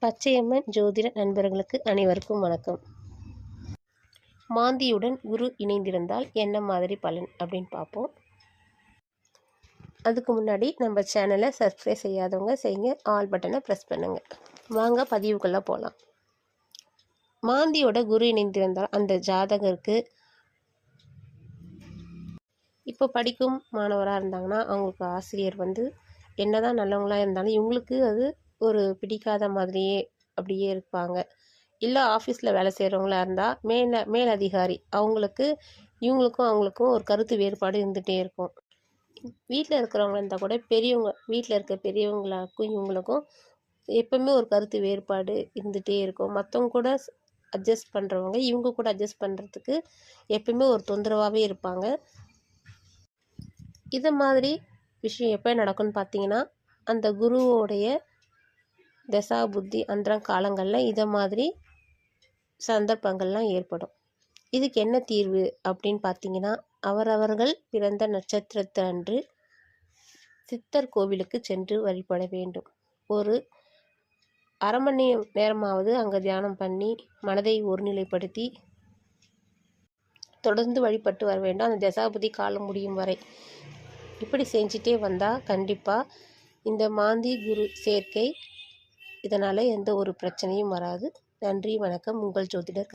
பச்சையம்மன் ஜோதிட நண்பர்களுக்கு அனைவருக்கும் வணக்கம். மாந்தியுடன் குரு இணைந்திருந்தால் என்ன மாதிரி பலன் அப்படின்னு பார்ப்போம். அதுக்கு முன்னாடி நம்ம சேனலை சப்ஸ்கிரைப் செய்யாதவங்க செய்யுங்க, ஆல் பட்டனை ப்ரெஸ் பண்ணுங்கள். வாங்க பதிவுக்குள்ளே போகலாம். மாந்தியோட குரு இணைந்திருந்தால் அந்த ஜாதகருக்கு இப்போ படிக்கும் மாணவராக இருந்தாங்கன்னா அவங்களுக்கு ஆசிரியர் என்னதான் நல்லவங்களாக இருந்தாலும் இவங்களுக்கு அது ஒரு பிடிக்காத மாதிரியே அப்படியே இருப்பாங்க. இல்லை ஆஃபீஸில் வேலை செய்கிறவங்களா இருந்தால் மேலதிகாரி அவங்களுக்கும் ஒரு கருத்து வேறுபாடு இருந்துகிட்டே இருக்கும். வீட்டில் இருக்கிறவங்களா இருந்தால் கூட வீட்டில் இருக்க பெரியவங்களுக்கும் இவங்களுக்கும் எப்பவுமே ஒரு கருத்து வேறுபாடு இருந்துகிட்டே இருக்கும். மற்றவங்க கூட அட்ஜஸ்ட் பண்ணுறவங்க இவங்க கூட அட்ஜஸ்ட் பண்ணுறதுக்கு எப்பவுமே ஒரு தொந்தரவாகவே இருப்பாங்க. இது மாதிரி விஷயம் எப்போ நடக்கும்னு பார்த்தீங்கன்னா, அந்த குருவோடைய தசா புத்தி அன்றாம் காலங்களில் இதை மாதிரி சந்தர்ப்பங்கள்லாம் ஏற்படும். இதுக்கு என்ன தீர்வு அப்படின்னு பார்த்தீங்கன்னா, அவரவர்கள் பிறந்த நட்சத்திரத்து அன்று சித்தர் கோவிலுக்கு சென்று வழிபட வேண்டும். ஒரு அரை மணி நேரமாவது அங்கே தியானம் பண்ணி மனதை ஒருநிலைப்படுத்தி தொடர்ந்து வழிபட்டு வர வேண்டும். அந்த தசாபுதி காலம் முடியும் வரை இப்படி செஞ்சிட்டே வந்தால் கண்டிப்பாக இந்த மாந்தி குரு சேர்க்கை இதனால் எந்த ஒரு பிரச்சனையும் வராது. நன்றி, வணக்கம். உங்கள் ஜோதிடர்.